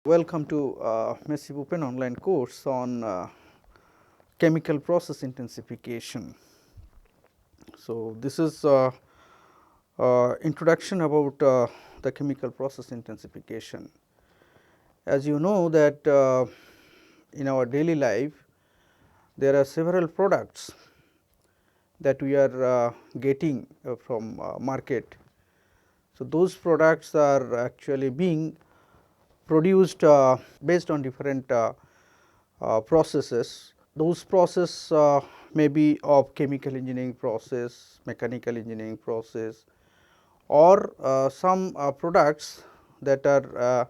Welcome to Massive Open Online course on chemical process intensification. So, this is introduction about the chemical process intensification. As you know that in our daily life there are several products that we are getting from market. So, those products are actually being produced based on different processes. Those process may be of chemical engineering process, mechanical engineering process, or some products that are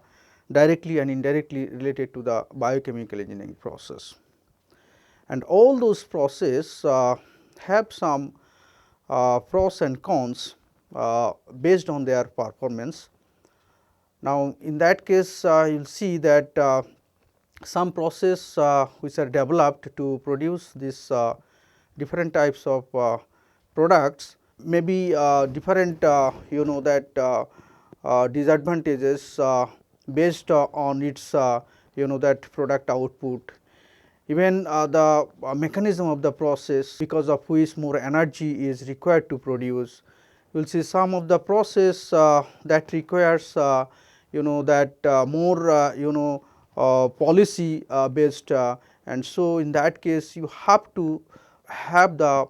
directly and indirectly related to the biochemical engineering process. And all those processes have some pros and cons based on their performance. Now, in that case you will see that some process which are developed to produce this different types of products may be different you know that disadvantages based on its you know that product output. Even the mechanism of the process, because of which more energy is required to produce. You will see some of the process that requires you know that more you know policy based, and so in that case you have to have the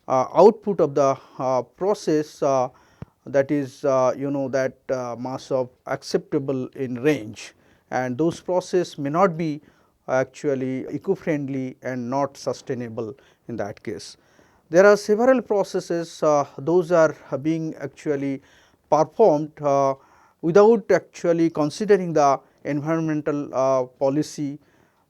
output of the process that is you know that mass of acceptable in range, and those process may not be actually eco-friendly and not sustainable in that case. There are several processes those are being actually performed without actually considering the environmental policy.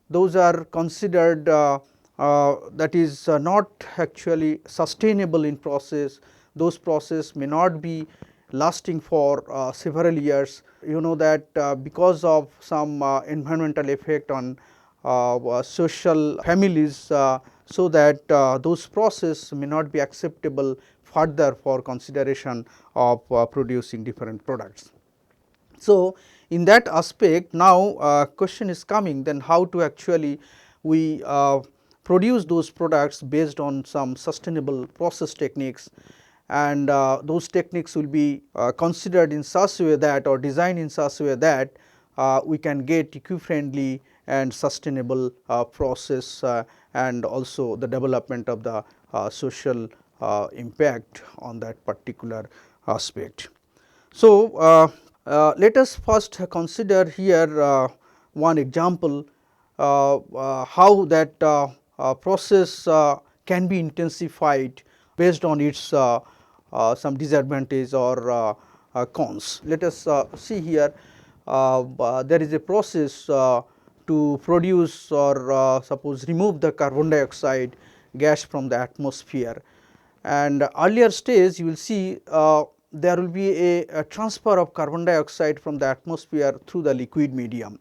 Those are considered that is not actually sustainable in process. Those process may not be lasting for several years. You know that because of some environmental effect on social families, so that those process may not be acceptable further for consideration of producing different products. So, in that aspect now question is coming, then how to actually we produce those products based on some sustainable process techniques, and those techniques will be considered in such a way that, or designed in such a way that we can get eco-friendly and sustainable process, and also the development of the social impact on that particular aspect. So, let us first consider here one example how that process can be intensified based on its some disadvantage or cons. Let us see here there is a process to produce or suppose remove the carbon dioxide gas from the atmosphere, and earlier stage you will see there will be a transfer of carbon dioxide from the atmosphere through the liquid medium.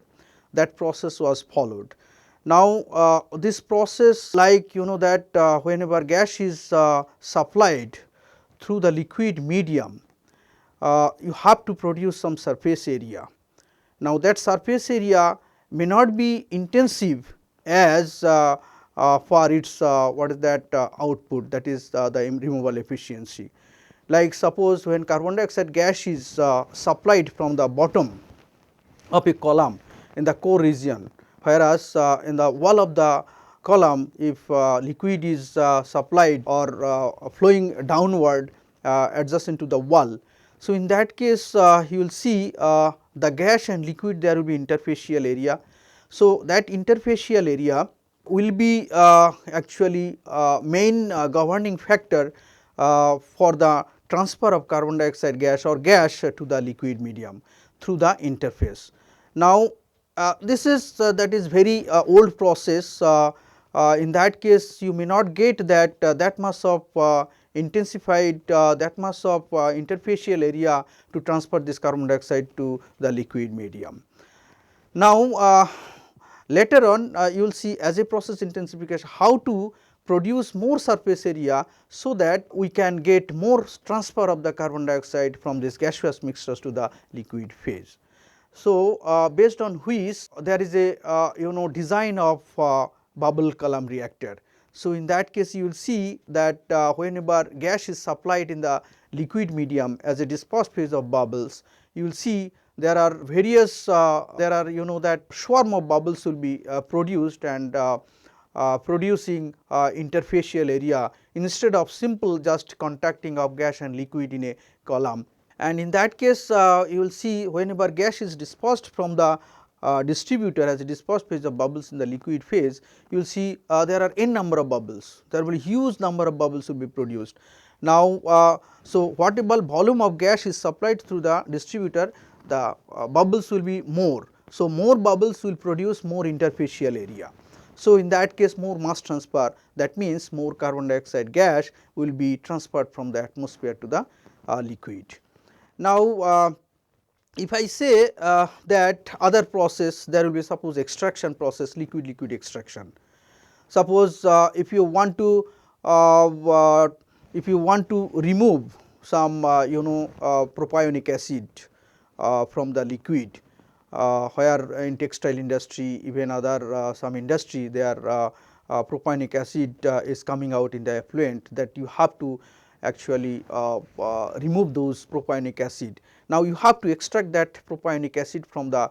That process was followed. Now, this process, like you know that whenever gas is supplied through the liquid medium, you have to produce some surface area. Now, that surface area may not be intensive as for its what is that output, that is the removal efficiency. Like suppose when carbon dioxide gas is supplied from the bottom of a column in the core region, whereas in the wall of the column, if liquid is supplied or flowing downward adjacent to the wall. So, in that case you will see the gas and liquid, there will be interfacial area. So, that interfacial area will be actually main governing factor for the transfer of carbon dioxide gas or gas to the liquid medium through the interface. Now, this is that is very old process. In that case you may not get that that much of intensified that much of interfacial area to transfer this carbon dioxide to the liquid medium. Now, later on you will see as a process intensification how to produce more surface area, so that we can get more transfer of the carbon dioxide from this gaseous mixtures to the liquid phase. So, based on which there is a design of bubble column reactor. So, in that case you will see that whenever gas is supplied in the liquid medium as a dispersed phase of bubbles, you will see there are various there are that swarm of bubbles will be produced and producing interfacial area instead of simple just contacting of gas and liquid in a column. And in that case you will see whenever gas is dispersed from the distributor as a dispersed phase of bubbles in the liquid phase, you will see there are n number of bubbles, there will be huge number of bubbles will be produced. Now, so whatever volume of gas is supplied through the distributor, the bubbles will be more. So, more bubbles will produce more interfacial area. So, in that case more mass transfer, that means more carbon dioxide gas will be transferred from the atmosphere to the liquid. Now, if I say that other process, there will be suppose extraction process, liquid extraction. Suppose if you want to remove some propionic acid from the liquid, where in textile industry, even other some industry, there propionic acid is coming out in the effluent, that you have to actually remove those propionic acid. Now, you have to extract that propionic acid from the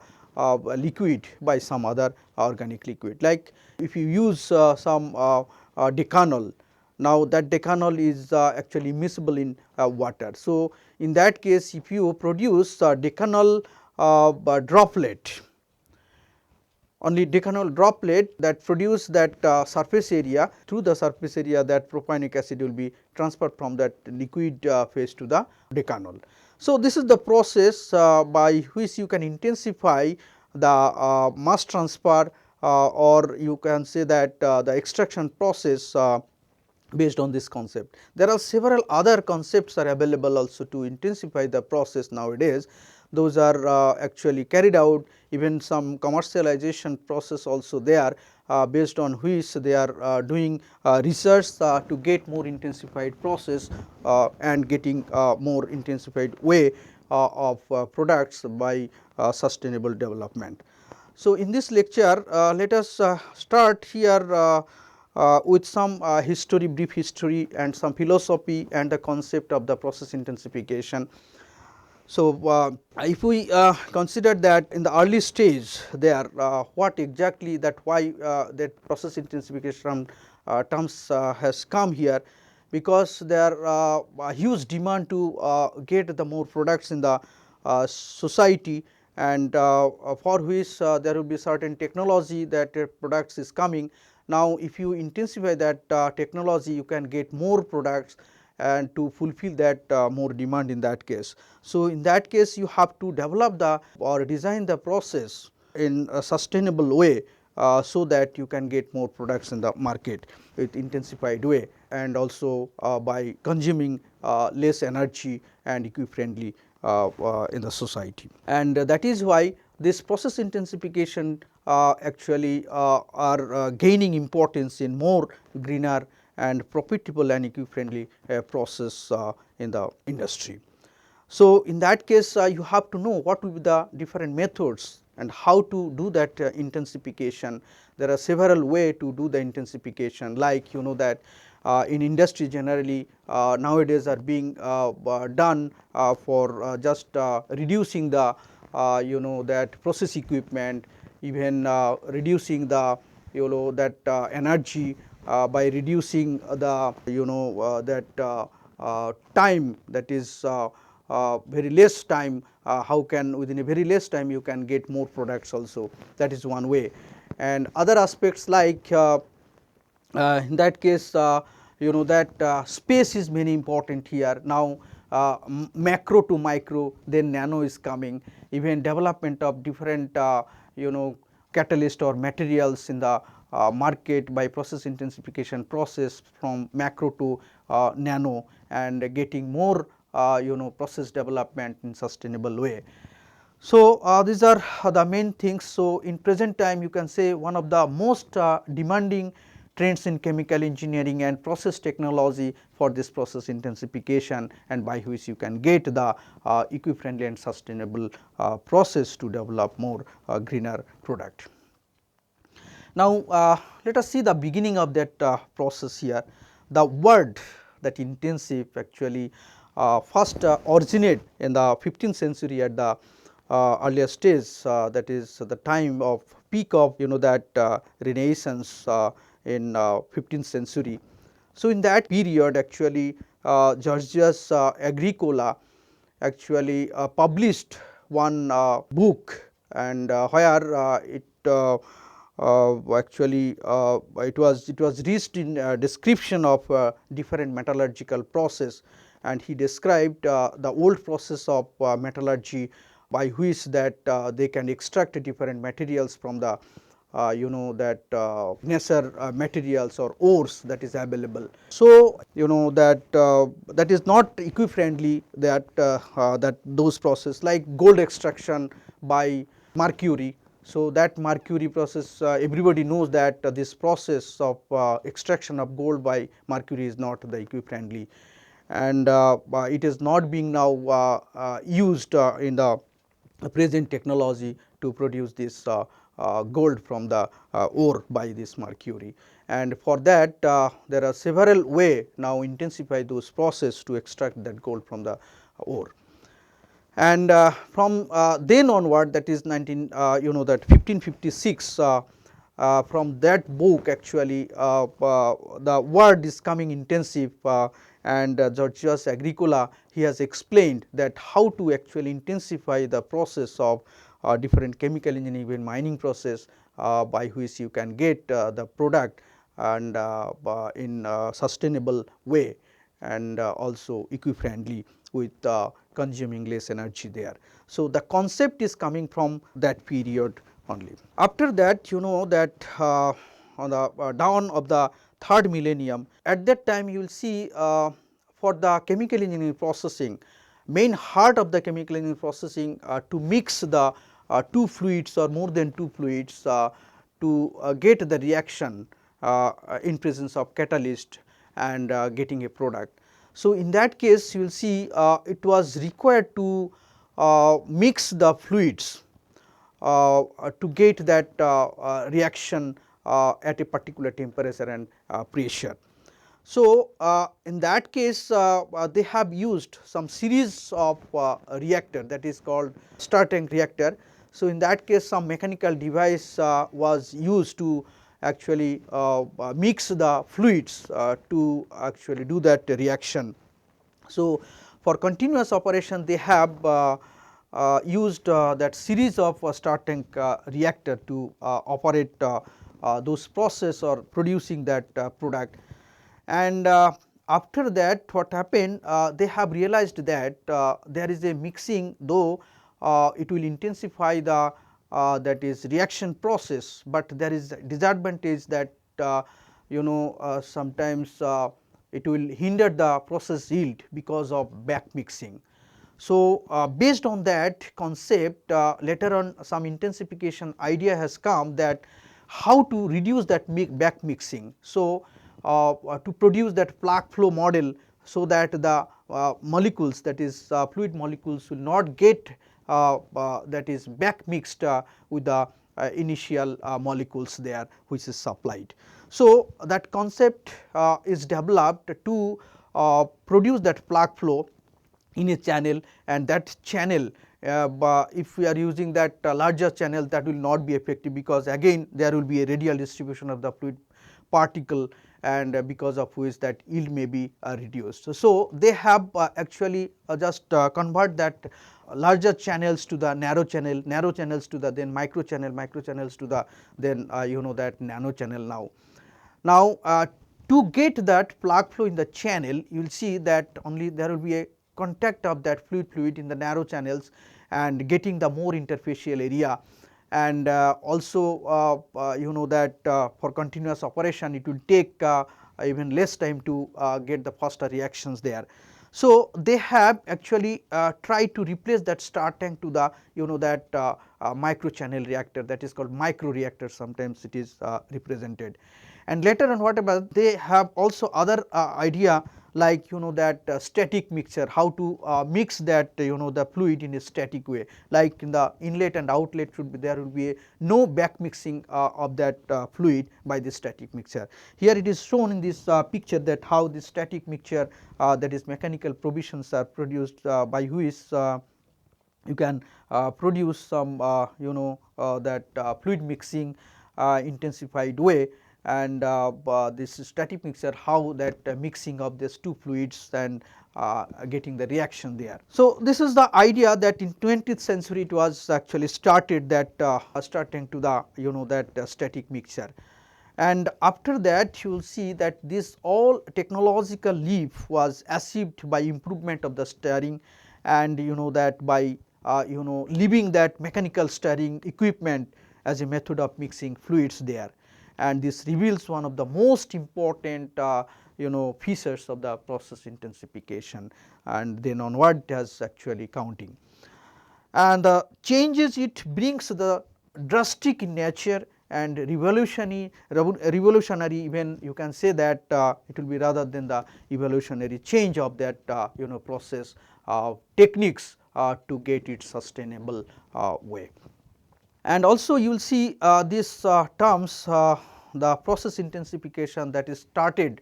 liquid by some other organic liquid, like if you use some decanol. Now, that decanol is actually miscible in water. So, in that case if you produce decanol droplet, only decanol droplet that produce that surface area, through the surface area that propionic acid will be transferred from that liquid phase to the decanol. So, this is the process by which you can intensify the mass transfer or you can say that the extraction process based on this concept. There are several other concepts are available also to intensify the process nowadays. Those are actually carried out, even some commercialization process also there based on which they are doing research to get more intensified process and getting more intensified way of products by sustainable development. So, in this lecture let us start here with some history, brief history and some philosophy and the concept of the process intensification. So, if we consider that in the early stage there what exactly that why that process intensification terms has come here, because there a huge demand to get the more products in the society, and for which there will be certain technology that products is coming. Now, if you intensify that technology, you can get more products and to fulfill that more demand in that case. So, in that case you have to develop the or design the process in a sustainable way so that you can get more products in the market with intensified way, and also by consuming less energy and eco-friendly in the society. And that is why this process intensification actually are gaining importance in more greener and profitable and eco-friendly process in the industry. So, in that case you have to know what will be the different methods and how to do that intensification. There are several ways to do the intensification, like that in industry generally nowadays are being done for just reducing the that process equipment, even reducing the that energy by reducing the that time, that is very less time, how can within a very less time you can get more products also, that is one way. And other aspects like in that case that space is very important here. Now, macro to micro, then nano is coming, even development of different catalyst or materials in the market by process intensification process from macro to nano, and getting more process development in sustainable way. So, these are the main things. So, in present time you can say one of the most demanding trends in chemical engineering and process technology for this process intensification, and by which you can get the eco-friendly and sustainable process to develop more greener product. Now, let us see the beginning of that process here. The word that intensive actually first originate in the 15th century at the earlier stage, that is the time of peak of that renaissance in 15th century. So, in that period actually Georgius Agricola actually published one book, and where actually it was rich in description of different metallurgical process, and he described the old process of metallurgy by which that they can extract different materials from the that lesser materials or ores that is available. So, that is not eco-friendly, that that those process like gold extraction by mercury. So, that mercury process, everybody knows that this process of extraction of gold by mercury is not the eco-friendly, and it is not being now used in the present technology to produce this gold from the ore by this mercury. And for that there are several way now intensify those process to extract that gold from the ore. And from then onward, that is 1556, from that book actually the word is coming intensive, and Georgius Agricola, he has explained that how to actually intensify the process of different chemical engineering, even mining process, by which you can get the product and in sustainable way, and also eco-friendly with consuming less energy there. So, the concept is coming from that period only. After that, that on the dawn of the third millennium, at that time you will see for the chemical engineering processing, main heart of the chemical engineering processing to mix the two fluids or more than two fluids to get the reaction in presence of catalyst and getting a product. So, in that case you will see it was required to mix the fluids to get that reaction at a particular temperature and pressure. So, in that case they have used some series of reactor, that is called stir tank reactor. So, in that case some mechanical device was used to actually mix the fluids to actually do that reaction. So, for continuous operation they have used that series of stir tank reactor to operate those process or producing that product. And after that what happened, they have realized that there is a mixing, though it will intensify the that is reaction process, but there is disadvantage that sometimes it will hinder the process yield because of back mixing. So, based on that concept, later on some intensification idea has come that how to reduce that back mixing. So, to produce that plug flow model, so that the molecules, that is fluid molecules, will not get that is back mixed with the initial molecules there which is supplied. So, that concept is developed to produce that plug flow in a channel, and that channel if we are using that larger channel, that will not be effective, because again there will be a radial distribution of the fluid particle, and because of which that yield may be reduced. So, they have actually just convert that larger channels to the narrow channels to the then micro channels to the then that nano channel now. Now, to get that plug flow in the channel, you will see that only there will be a contact of that fluid in the narrow channels and getting the more interfacial area, and also that for continuous operation it will take even less time to get the faster reactions there. So, they have actually tried to replace that stir tank to the that micro channel reactor, that is called micro reactor, sometimes it is represented. And later on whatever, they have also other idea, like that static mixture, how to mix that the fluid in a static way, like in the inlet and outlet should be, there will be no back mixing of that fluid by the static mixture. Here it is shown in this picture that how the static mixture, that is mechanical provisions, are produced by which you can produce some that fluid mixing intensified way, and this static mixture, how that mixing of these two fluids and getting the reaction there. So, this is the idea that in 20th century it was actually started, that starting to the that static mixture. And after that you will see that this all technological leap was achieved by improvement of the stirring, and that by leaving that mechanical stirring equipment as a method of mixing fluids there. And this reveals one of the most important features of the process intensification, and then onward it has actually counting. And the changes it brings the drastic in nature and revolutionary, even you can say that it will be rather than the evolutionary change of that process techniques to get it sustainable way. And also you will see these terms, the process intensification, that is started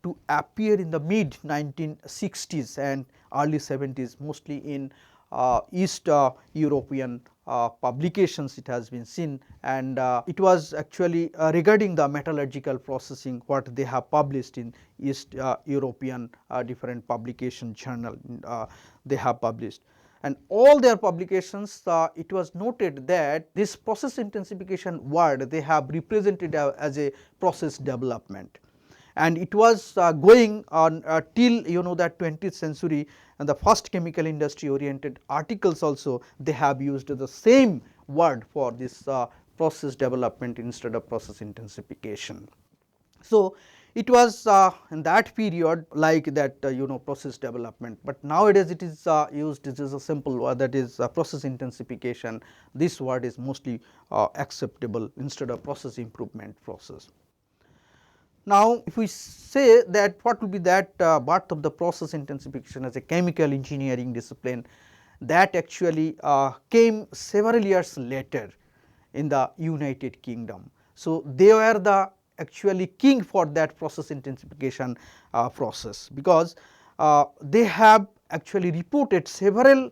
to appear in the mid 1960s and early 70s, mostly in East European publications it has been seen, and it was actually regarding the metallurgical processing what they have published in East European different publication journal they have published. And all their publications, it was noted that this process intensification word they have represented as a process development, and it was going on till that 20th century, and the first chemical industry oriented articles also they have used the same word for this process development instead of process intensification. So, it was in that period like that process development, but nowadays it is used, it is a simple word, that is process intensification. This word is mostly acceptable instead of process improvement process. Now, if we say that what will be that birth of the process intensification as a chemical engineering discipline, that actually came several years later in the United Kingdom. So, they were the actually king for that process intensification process, because they have actually reported several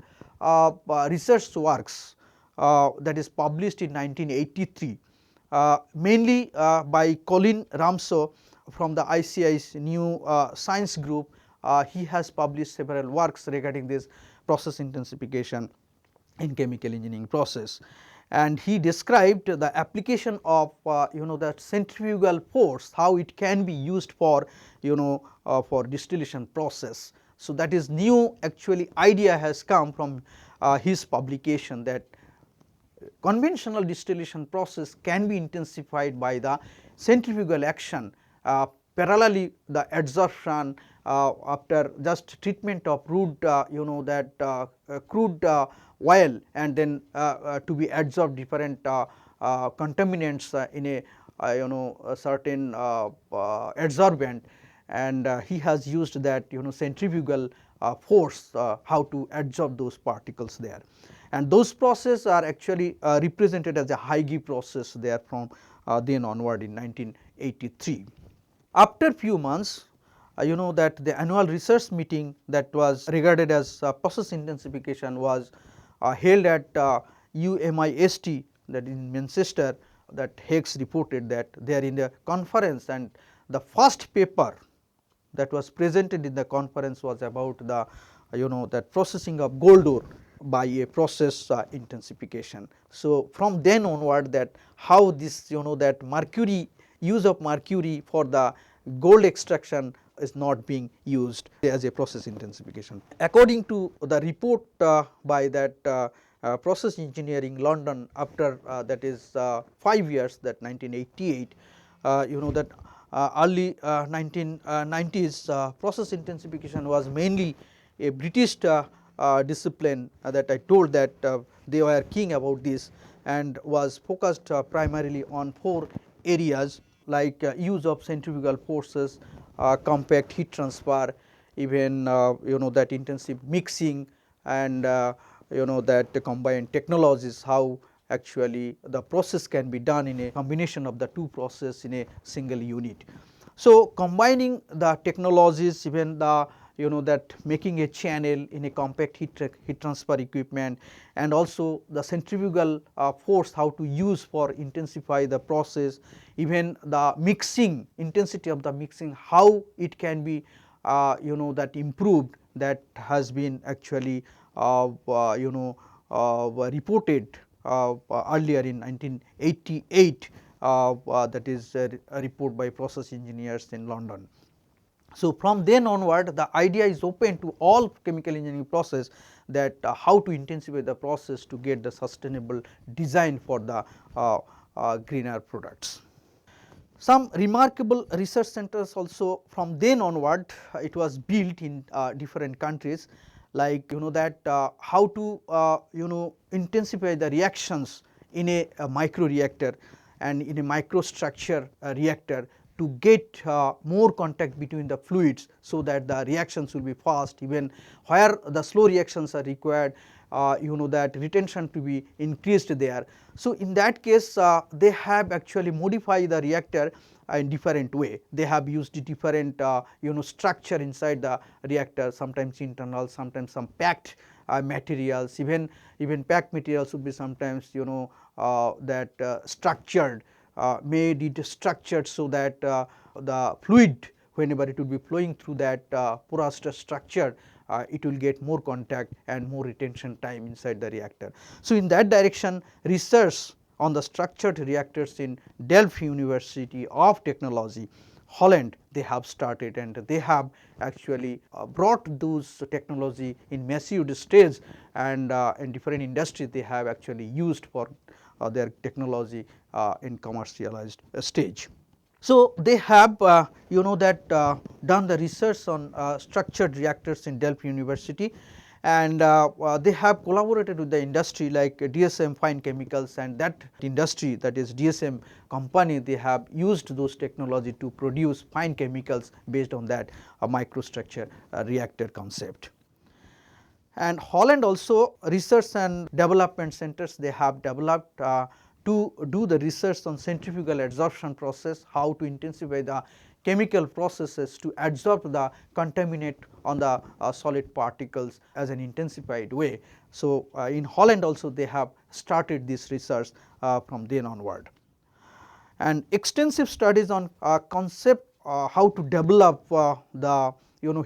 research works that is published in 1983, mainly by Colin Ramshaw from the ICI's new science group. He has published several works regarding this process intensification in chemical engineering process, and he described the application of that centrifugal force, how it can be used for for distillation process. So, that is new actually idea has come from his publication, that conventional distillation process can be intensified by the centrifugal action, parallelly the adsorption after just treatment of crude crude oil, and then to be absorbed different contaminants in a a certain adsorbent, and he has used that centrifugal force how to absorb those particles there, and those processes are actually represented as a Haigi process there from then onward in 1983. After few months, that the annual research meeting that was regarded as process intensification was held at UMIST, that in Manchester, that Higgs reported that they are in the conference, and the first paper that was presented in the conference was about the that processing of gold ore by a process intensification. So, from then onward, that how this that mercury, use of mercury for the gold extraction is not being used as a process intensification. According to the report by that process engineering London, after that is 5 years, that 1988, that early 1990s process intensification was mainly a British discipline that I told that they were king about this, and was focused primarily on 4 areas. like use of centrifugal forces, compact heat transfer, even that intensive mixing, and that the combined technologies, how actually the process can be done in a combination of the two process in a single unit. So, combining the technologies, even the that making a channel in a compact heat transfer equipment, and also the centrifugal force how to use for intensify the process, even the mixing intensity of the mixing, how it can be that improved, that has been actually reported earlier in 1988, that is a report by process engineers in London. So, from then onward the idea is open to all chemical engineering process, that how to intensify the process to get the sustainable design for the greener products. Some remarkable research centers also from then onward it was built in different countries, like that how to intensify the reactions in a micro reactor and in a microstructure reactor, to get more contact between the fluids, so that the reactions will be fast, even where the slow reactions are required, that retention to be increased there. So, in that case they have actually modified the reactor in different way. They have used different structure inside the reactor, sometimes internal, sometimes some packed materials, even packed materials would be sometimes that structured, made it structured so that the fluid, whenever it will be flowing through that porous structure, it will get more contact and more retention time inside the reactor. So, in that direction research on the structured reactors in Delft University of Technology, Holland, they have started, and they have actually brought those technology in massive stage, and in different industries they have actually used for their technology in commercialized stage. So, they have that done the research on structured reactors in Delft University, and they have collaborated with the industry like DSM Fine Chemicals, and that industry, that is DSM company, they have used those technology to produce fine chemicals based on that microstructure reactor concept. And Holland also research and development centers, they have developed to do the research on centrifugal adsorption process, how to intensify the chemical processes to adsorb the contaminant on the solid particles as an intensified way. So, in Holland also they have started this research from then onward. And extensive studies on concept how to develop the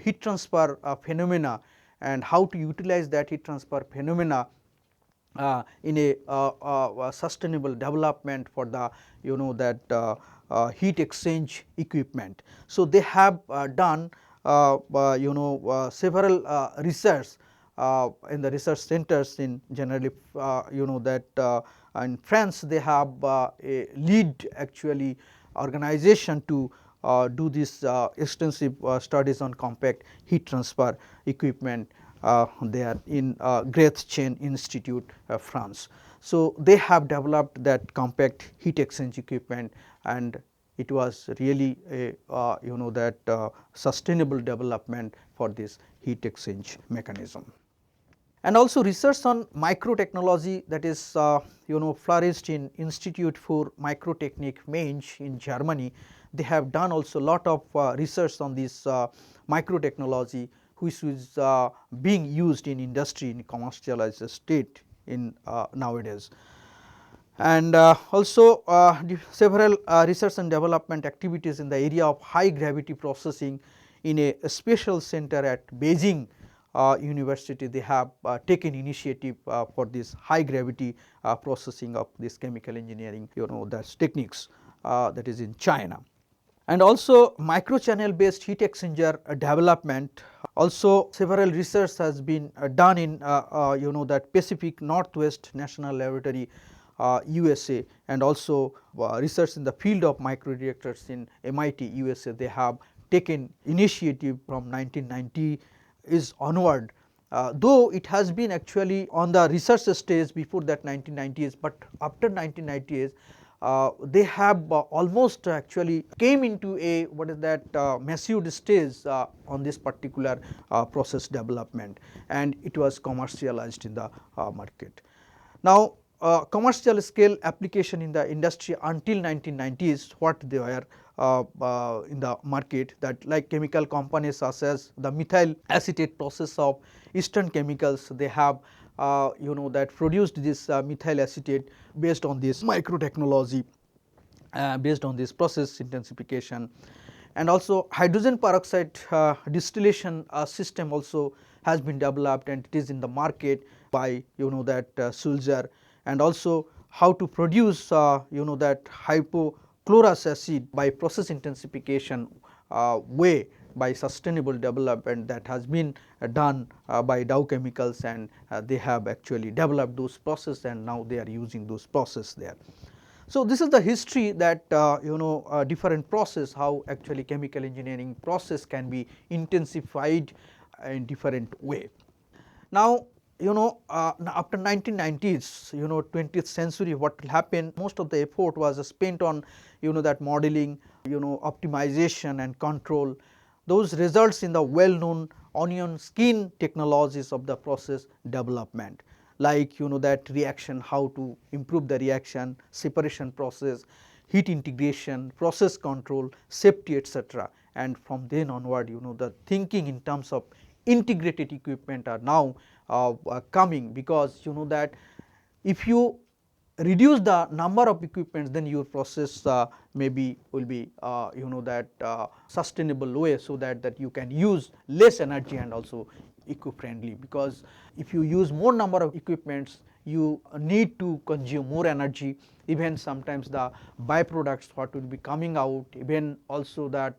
heat transfer phenomena, and how to utilize that heat transfer phenomena in a sustainable development for the that heat exchange equipment. So, they have done several research in the research centers in generally that in France they have a lead actually organization to do this extensive studies on compact heat transfer equipment there in Gratchen Institute, France. So, they have developed that compact heat exchange equipment, and it was really a that sustainable development for this heat exchange mechanism. And also research on microtechnology, that is flourished in Institute for Microtechnik Mainz in Germany. They have done also lot of research on this microtechnology, which is being used in industry in commercialized state in nowadays. And also several research and development activities in the area of high gravity processing in a special center at Beijing University. They have taken initiative for this high gravity processing of this chemical engineering that's techniques that is in China. And also microchannel based heat exchanger development, also several research has been done in that Pacific Northwest National Laboratory USA, and also research in the field of microreactors in MIT USA. They have taken initiative from 1990 is onward, though it has been actually on the research stage before that 1990s, but after 1990s they have almost actually came into a what is that massive stage on this particular process development, and it was commercialized in the market. Now, commercial scale application in the industry until 1990s, what they were in the market, that like chemical companies such as the methyl acetate process of Eastern Chemicals, they have that produced this methyl acetate based on this micro technology, based on this process intensification. And also hydrogen peroxide distillation system also has been developed, and it is in the market by that Sulzer. And also how to produce that hypochlorous acid by process intensification way, by sustainable development, that has been done by Dow Chemicals, and they have actually developed those processes, and now they are using those processes there. So, this is the history that different process, how actually chemical engineering process can be intensified in different way. Now, after 1990s, 20th century, what will happen, most of the effort was spent on that modeling, optimization and control. Those results in the well known onion skin technologies of the process development, like that reaction, how to improve the reaction, separation process, heat integration, process control, safety, etc. And from then onward, the thinking in terms of integrated equipment are now coming, because that if you reduce the number of equipments, then your process maybe will be that sustainable way, so that you can use less energy and also eco-friendly, because if you use more number of equipments, you need to consume more energy. Even sometimes the byproducts what will be coming out, even also that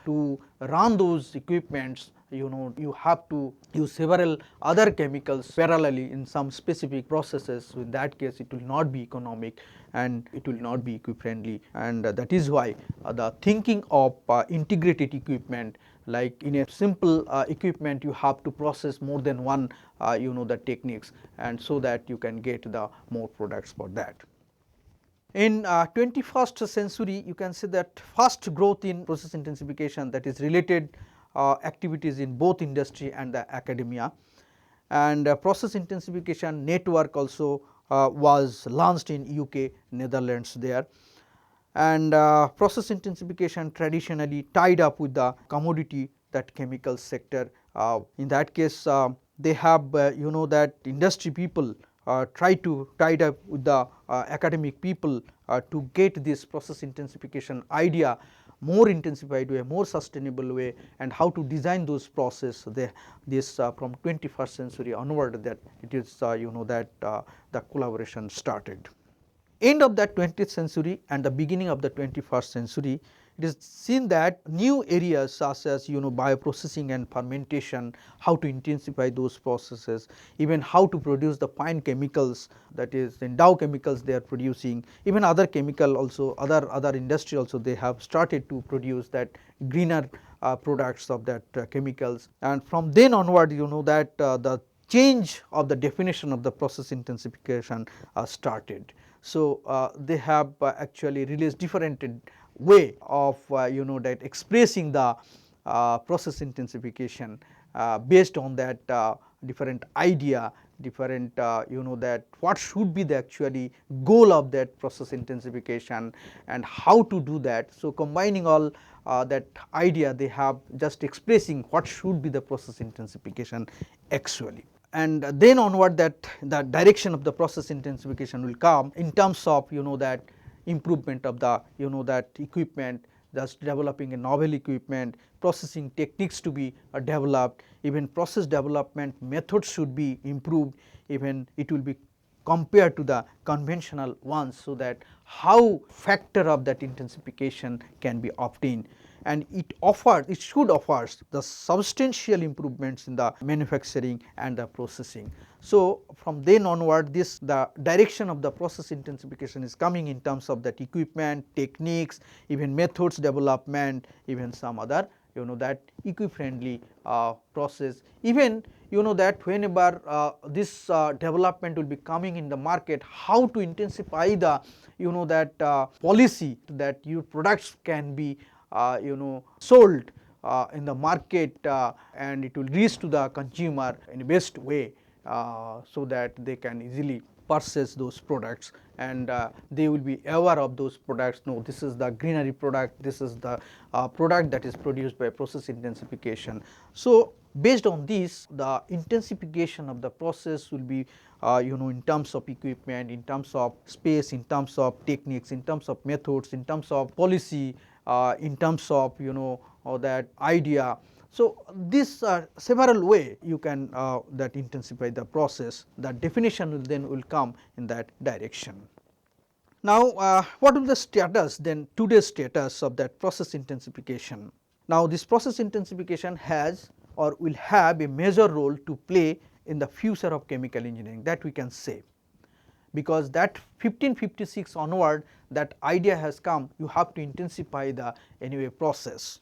to run those equipments, you have to use several other chemicals parallelly in some specific processes. So in that case, it will not be economic and it will not be eco-friendly, and that is why the thinking of integrated equipment, like in a simple equipment, you have to process more than one the techniques, and so that you can get the more products for that. In 21st century, you can see that fast growth in process intensification, that is related activities in both industry and the academia, and process intensification network also was launched in UK, Netherlands there. And process intensification traditionally tied up with the commodity, that chemical sector. In that case, they have that industry people try to tied up with the academic people to get this process intensification idea more intensified way, more sustainable way, and how to design those process. This from 21st century onward, that it is that the collaboration started. End of that 20th century and the beginning of the 21st century, it is seen that new areas such as bioprocessing and fermentation, how to intensify those processes, even how to produce the fine chemicals, that is in Dow Chemicals they are producing, even other chemical also, other industry also, they have started to produce that greener products of that chemicals. And from then onward, that the change of the definition of the process intensification started. So they have actually released different way of that expressing the process intensification based on that different idea, different that what should be the actually goal of that process intensification and how to do that. So combining all that idea, they have just expressing what should be the process intensification actually. And then onward, that the direction of the process intensification will come in terms of that improvement of the that equipment, just developing a novel equipment, processing techniques to be developed, even process development methods should be improved, even it will be compared to the conventional ones, so that how factor of that intensification can be obtained. And it should offer the substantial improvements in the manufacturing and the processing. So from then onward, the direction of the process intensification is coming in terms of that equipment, techniques, even methods development, even some other that eco-friendly process. Even that whenever this development will be coming in the market, how to intensify the that policy that your products can be sold in the market and it will reach to the consumer in the best way, so that they can easily purchase those products, and they will be aware of those products. No, this is the greenery product, this is the product that is produced by process intensification. So based on this, the intensification of the process will be in terms of equipment, in terms of space, in terms of techniques, in terms of methods, in terms of policy, in terms of that idea. So this several way you can that intensify the process. The definition will come in that direction. Now what will the status then, today's status of that process intensification? Now this process intensification has or will have a major role to play in the future of chemical engineering, that we can say, because that 1556 onward that idea has come, you have to intensify the anyway process.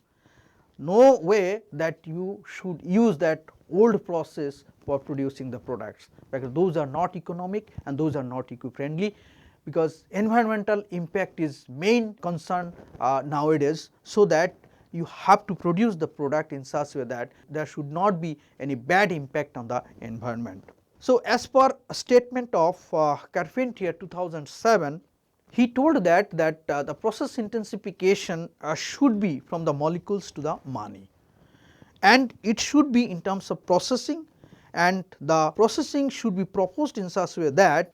No way that you should use that old process for producing the products, because those are not economic and those are not eco-friendly, because environmental impact is main concern nowadays. So that you have to produce the product in such a way that there should not be any bad impact on the environment. So as per a statement of Carpentier 2007, he told that the process intensification should be from the molecules to the money, and it should be in terms of processing, and the processing should be proposed in such a way that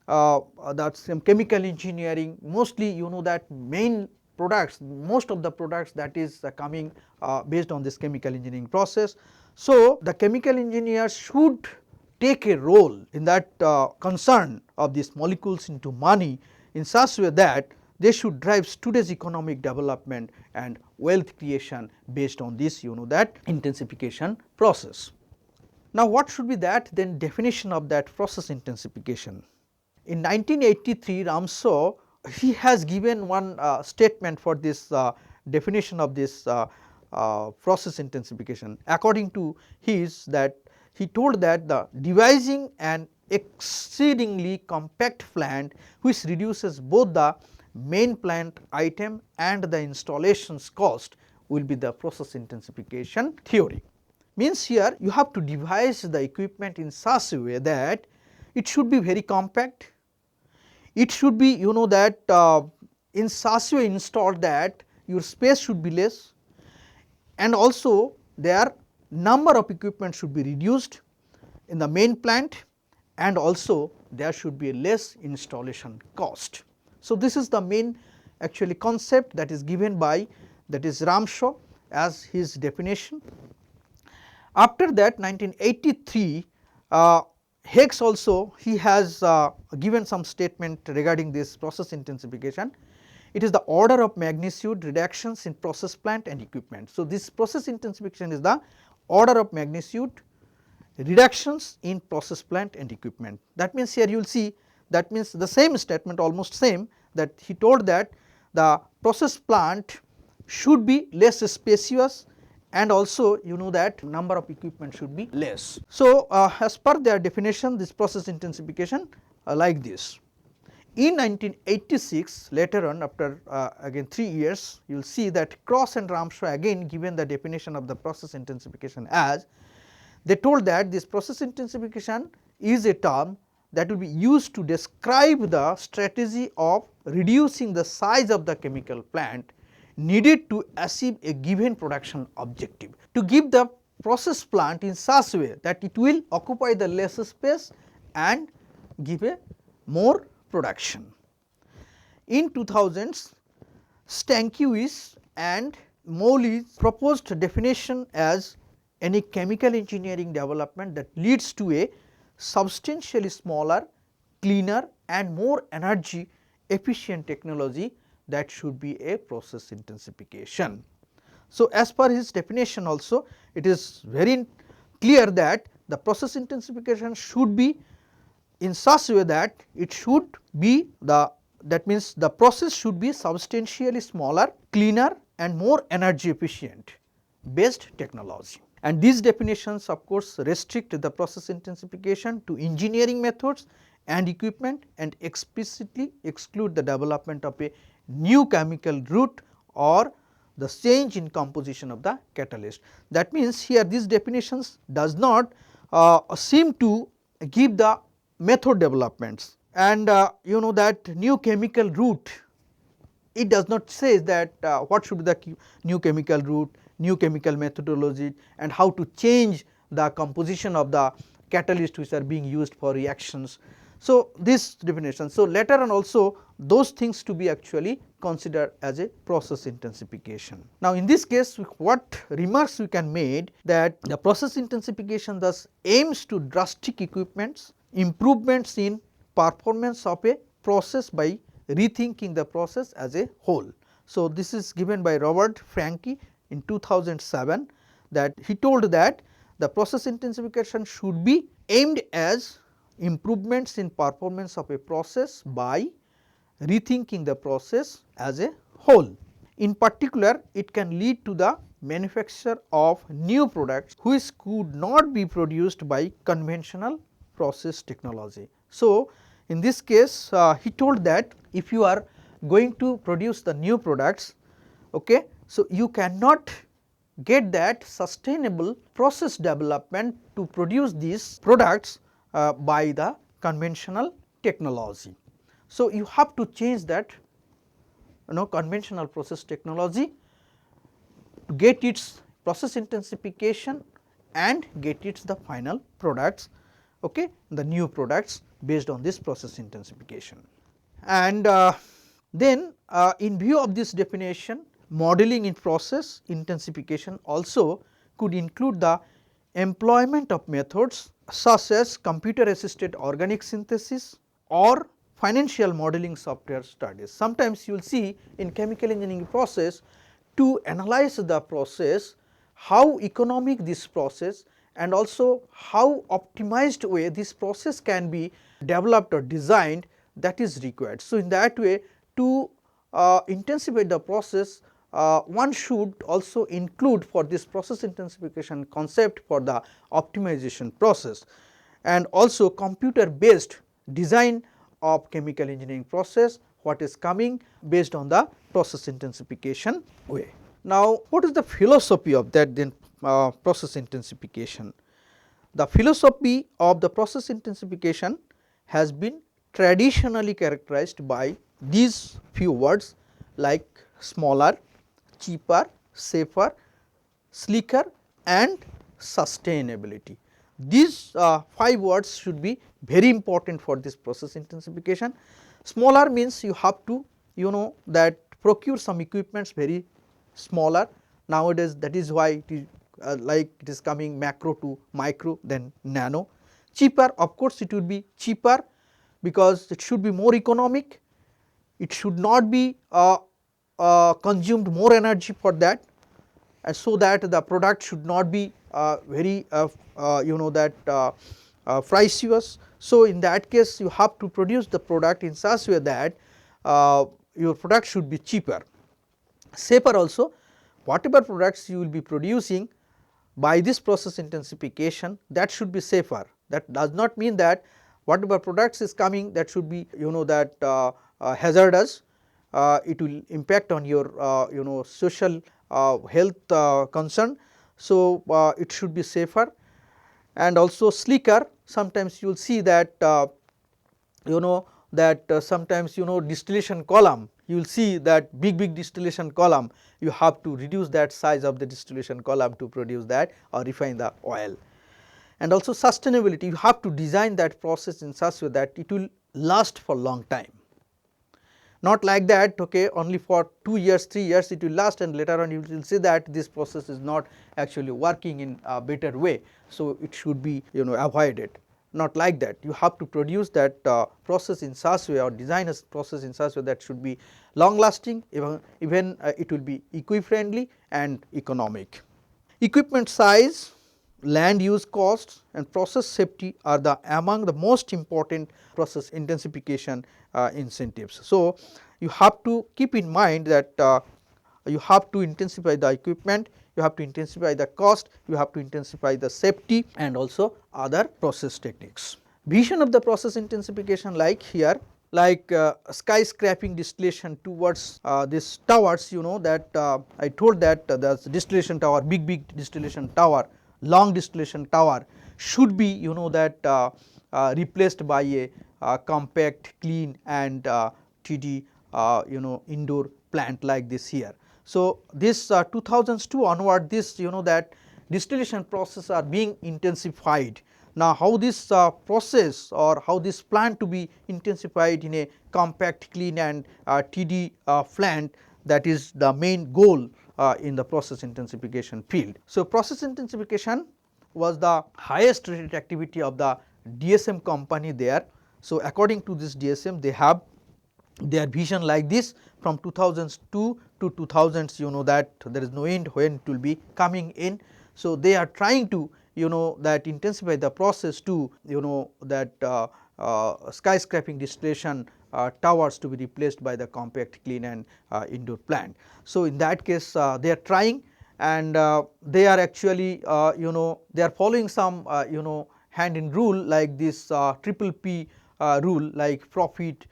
that's chemical engineering, mostly that main products, most of the products that is coming based on this chemical engineering process. So the chemical engineers should take a role in that concern of these molecules into money in such a way that they should drive today's economic development and wealth creation based on this that intensification process. Now what should be that then definition of that process intensification? In 1983, Ramshaw, he has given one statement for this definition of this process intensification. According to his, that he told that the devising an exceedingly compact plant which reduces both the main plant item and the installation's cost will be the process intensification theory. Means here you have to devise the equipment in such a way that it should be very compact, it should be that in such a way installed that your space should be less, and also their number of equipment should be reduced in the main plant, and also there should be a less installation cost. So this is the main actually concept that is given by, that is Ramshaw as his definition. After that 1983, Higgs also, he has given some statement regarding this process intensification. It is the order of magnitude reductions in process plant and equipment. So this process intensification is the order of magnitude reductions in process plant and equipment. That means here you will see, that means the same statement, almost same, that he told that the process plant should be less spacious, and also that number of equipment should be less. So as per their definition, this process intensification like this. In 1986, later on, after again 3 years, you will see that Cross and Ramshaw again given the definition of the process intensification as, they told that this process intensification is a term that will be used to describe the strategy of reducing the size of the chemical plant needed to achieve a given production objective, to give the process plant in such a way that it will occupy the less space and give a more production. In 2000s, Stankiewicz and Mowley's proposed definition as any chemical engineering development that leads to a substantially smaller, cleaner and more energy efficient technology, that should be a process intensification. So as per his definition also, it is very clear that the process intensification should be in such a way that it should be that means the process should be substantially smaller, cleaner and more energy efficient. based technology. And these definitions of course restrict the process intensification to engineering methods and equipment and explicitly exclude the development of a new chemical route or the change in composition of the catalyst. That means, here these definitions does not seem to give the method developments, and you know that new chemical route, it does not say that what should be the new chemical route, new chemical methodology, and how to change the composition of the catalyst which are being used for reactions. So, this definition. So, later on also those things to be actually considered as a process intensification. Now, in this case what remarks we can make, that the process intensification thus aims to drastic equipments, improvements in performance of a process by rethinking the process as a whole. So, this is given by Robert Franke in 2007, that he told that the process intensification should be aimed as improvements in performance of a process by rethinking the process as a whole. In particular, it can lead to the manufacture of new products which could not be produced by conventional process technology. So, in this case he told that if you are going to produce the new products, okay, so you cannot get that sustainable process development to produce these products by the conventional technology. So, you have to change that conventional process technology to get its process intensification and get its the final products, okay, the new products based on this process intensification. And then in view of this definition, modeling in process intensification also could include the employment of methods such as computer assisted organic synthesis or financial modeling software studies. Sometimes you will see in chemical engineering process, to analyze the process, how economic this process and also how optimized way this process can be developed or designed, that is required. So, in that way, to intensify the process, one should also include for this process intensification concept for the optimization process, and also computer based design of chemical engineering process, what is coming based on the process intensification way. Now, what is the philosophy of that then process intensification? The philosophy of the process intensification has been traditionally characterized by these few words like smaller, cheaper, safer, slicker and sustainability. These 5 words should be very important for this process intensification. Smaller means you have to that procure some equipments very smaller. Nowadays that is why it is like it is coming macro to micro, then nano. Cheaper, of course it will be cheaper because it should be more economic, it should not be consumed more energy for that, and so that the product should not be very pricious. So, in that case you have to produce the product in such way that your product should be cheaper. Safer also, whatever products you will be producing by this process intensification, that should be safer. That does not mean that whatever products is coming that should be hazardous, it will impact on your social health concern. So, it should be safer and also slicker. Sometimes you will see that sometimes distillation column, you will see that big distillation column, you have to reduce that size of the distillation column to produce that or refine the oil. And also sustainability, you have to design that process in such a way that it will last for long time. Not like that, okay, only for 2 years, 3 years it will last, and later on you will see that this process is not actually working in a better way. So, it should be avoided. Not like that, you have to produce that process in such way or design a process in such way that should be long lasting, even it will be eco-friendly and economic. Equipment size, land use costs and process safety are among the most important process intensification incentives. So, you have to keep in mind that you have to intensify the equipment, you have to intensify the cost, you have to intensify the safety and also other process techniques. Vision of the process intensification, like here, like skyscraping distillation towards this towers, you know that I told that the distillation tower, big distillation tower, long distillation tower should be, you know, that replaced by a compact, clean and TD you know, indoor plant like this here. So this 2002 onward, this, you know, that distillation process are being intensified. Now how this process or how this plant to be intensified in a compact, clean and TD plant, that is the main goal in the process intensification field. So process intensification was the highest rated activity of the DSM company there. So according to this DSM, they have their vision like this from 2002 to 2000s, you know, that there is no end when it will be coming in. So they are trying to, you know, that intensify the process to, you know, that skyscraping distillation towers to be replaced by the compact, clean and indoor plant. So in that case they are trying, and they are actually you know, they are following some you know, hand in rule like this triple P rule, like profit,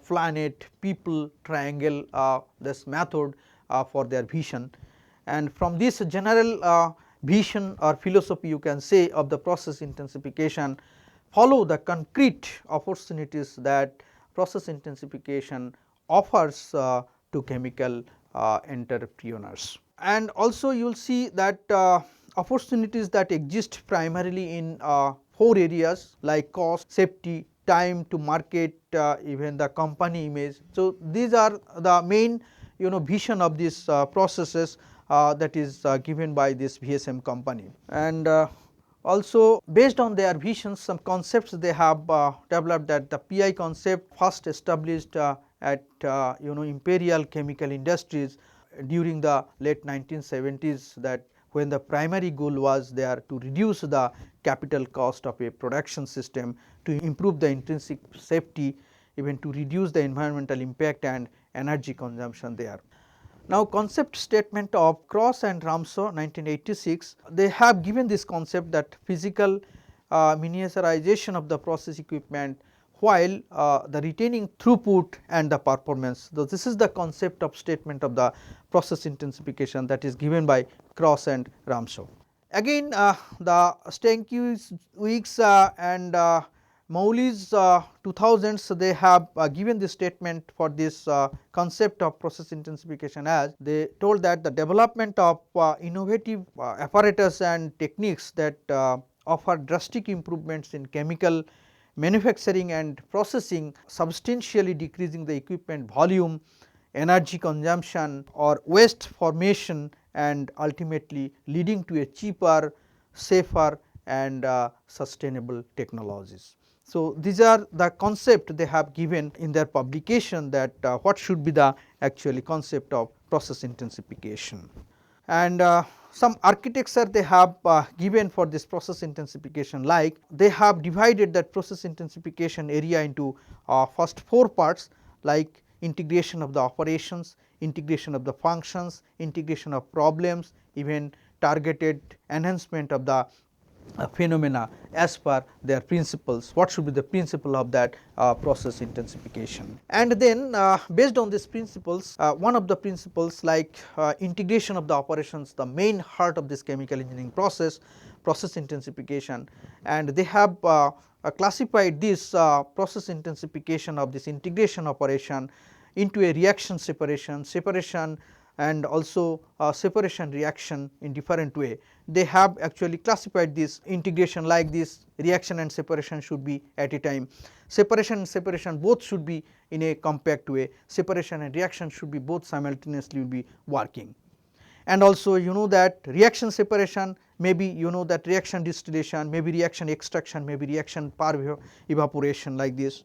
planet, people, triangle, this method for their vision. And from this general vision or philosophy, you can say, of the process intensification, follow the concrete opportunities that process intensification offers to chemical entrepreneurs. And also you will see that opportunities that exist primarily in 4 areas like cost, safety, time to market, even the company image. So these are the main, you know, vision of these processes that is given by this VSM company. And also based on their visions, some concepts they have developed, that the PI concept first established at you know, Imperial Chemical Industries during the late 1970s, that when the primary goal was there to reduce the capital cost of a production system, to improve the intrinsic safety, even to reduce the environmental impact and energy consumption there. Now concept statement of Cross and Ramshaw 1986, they have given this concept that physical miniaturization of the process equipment while the retaining throughput and the performance. So this is the concept of statement of the process intensification that is given by Cross and Ramshaw. Again the Stankiewicz and Mouly's 2000s, they have given this statement for this concept of process intensification, as they told that the development of innovative apparatus and techniques that offer drastic improvements in chemical manufacturing and processing, substantially decreasing the equipment volume, energy consumption or waste formation, and ultimately leading to a cheaper, safer and sustainable technologies. So these are the concept they have given in their publication, that what should be the actually concept of process intensification. And some architecture they have given for this process intensification, like they have divided that process intensification area into first 4 parts, like integration of the operations, integration of the functions, integration of problems, even targeted enhancement of the phenomena as per their principles. What should be the principle of that process intensification? And then based on these principles, one of the principles, like integration of the operations, the main heart of this chemical engineering process, process intensification, and they have classified this process intensification of this integration operation into a reaction separation, and also separation reaction in different way. They have actually classified this integration like this: reaction and separation should be at a time, separation and separation both should be in a compact way, separation and reaction should be both simultaneously will be working. And also you know that reaction separation may be, you know, that reaction distillation, maybe reaction extraction, maybe reaction par evaporation like this.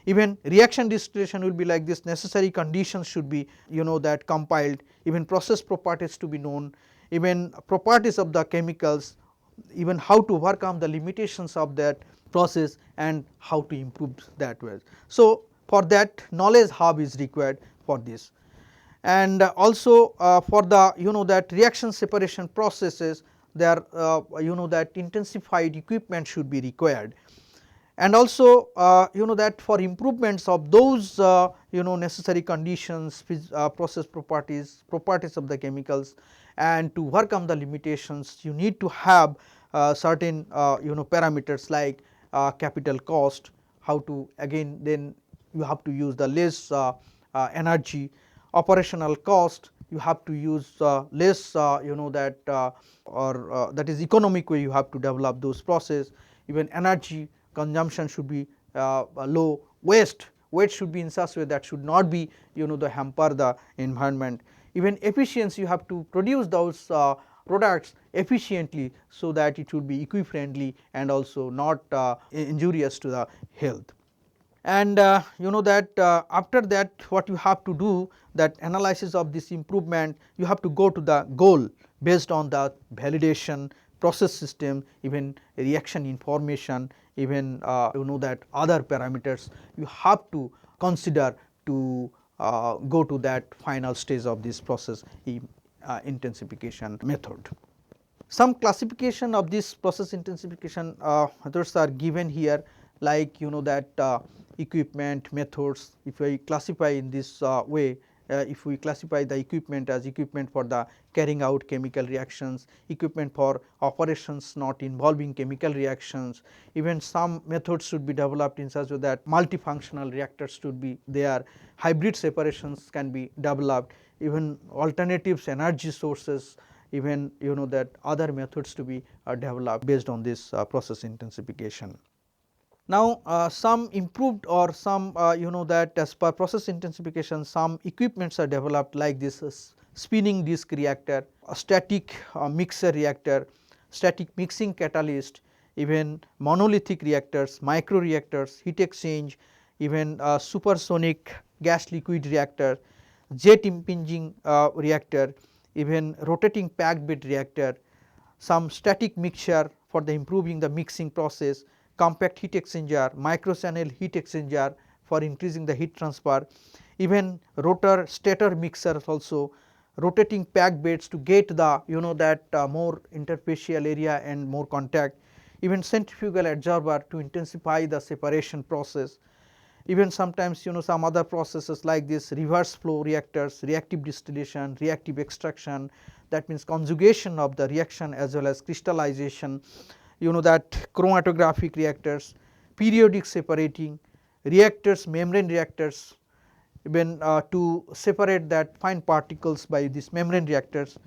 Even reaction distillation will be like this: necessary conditions should be, you know, that compiled, even process properties to be known, even properties of the chemicals, even how to overcome the limitations of that process and how to improve that way. So for that knowledge hub is required for this. And also for the that reaction separation processes, there that intensified equipment should be required. And also that for improvements of those necessary conditions, process properties of the chemicals, and to overcome the limitations, you need to have certain parameters like capital cost, how to again then you have to use the less energy, operational cost, you have to use less that or that is economic way you have to develop those process. Even energy consumption should be low, waste should be in such way that should not be the hamper the environment. Even efficiency, you have to produce those products efficiently so that it should be eco friendly and also not injurious to the health. And that after that what you have to do, that analysis of this improvement, you have to go to the goal based on the validation, process system, even reaction information, even that other parameters you have to consider to go to that final stage of this process intensification method. Some classification of this process intensification methods are given here, like that equipment methods. If we classify in this way, if we classify the equipment as equipment for the carrying out chemical reactions, equipment for operations not involving chemical reactions, even some methods should be developed in such a way that multifunctional reactors should be there, hybrid separations can be developed, even alternatives energy sources, even that other methods to be developed based on this process intensification. Now some improved or some that as per process intensification, some equipments are developed like this spinning disk reactor, a static mixer reactor, static mixing catalyst, even monolithic reactors, micro reactors, heat exchange, even supersonic gas liquid reactor, jet impinging reactor, even rotating packed bed reactor, some static mixture for the improving the mixing process, compact heat exchanger, micro channel heat exchanger for increasing the heat transfer, even rotor stator mixers also, rotating packed beds to get the that more interfacial area and more contact, even centrifugal adsorber to intensify the separation process, even sometimes some other processes like this reverse flow reactors, reactive distillation, reactive extraction, that means conjugation of the reaction as well as crystallization, that chromatographic reactors, periodic separating reactors, membrane reactors, even to separate that fine particles by these membrane reactors,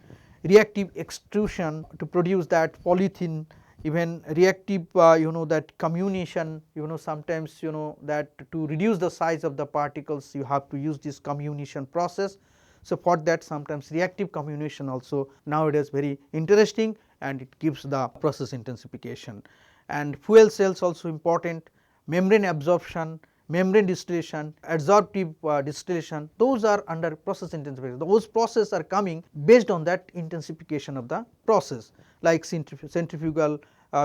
reactive extrusion to produce that polythene, even reactive that comminution, sometimes that to reduce the size of the particles you have to use this comminution process. So for that sometimes reactive comminution also nowadays very interesting, and it gives the process intensification. And fuel cells also important, membrane absorption, membrane distillation, adsorptive distillation, those are under process intensification. Those processes are coming based on that intensification of the process, like centrifugal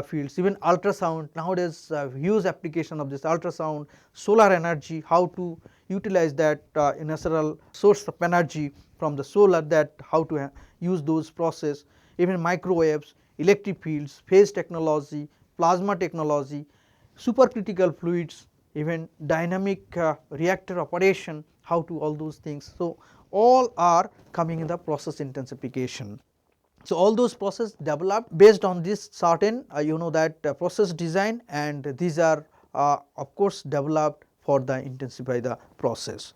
fields, even ultrasound. Nowadays huge application of this ultrasound, solar energy, how to utilize that natural source of energy from the solar, that how to use those process, even microwaves, electric fields, phase technology, plasma technology, supercritical fluids, even dynamic reactor operation, how to all those things. So all are coming in the process intensification. So all those processes developed based on this certain that process design, and these are of course developed for the intensify the process.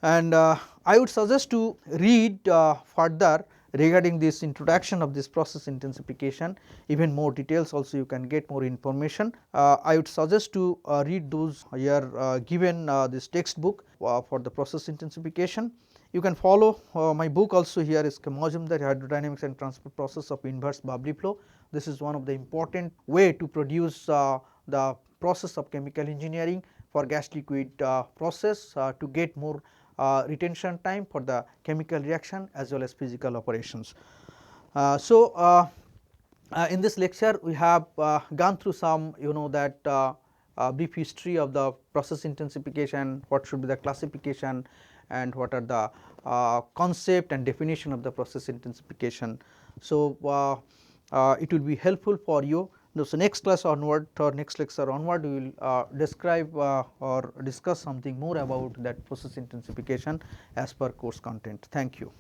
And I would suggest to read further regarding this introduction of this process intensification, even more details also you can get more information. I would suggest to read those here given this textbook for the process intensification. You can follow my book also here is S.K.Mazumder, Hydrodynamics and Transfer Process of Inverse Bubbly Flow. This is one of the important way to produce the process of chemical engineering for gas liquid process to get more retention time for the chemical reaction as well as physical operations. In this lecture we have gone through some that brief history of the process intensification, what should be the classification and what are the concept and definition of the process intensification. So, it will be helpful for you. So, next class onward or next lecture onward, we will describe or discuss something more about that process intensification as per course content. Thank you.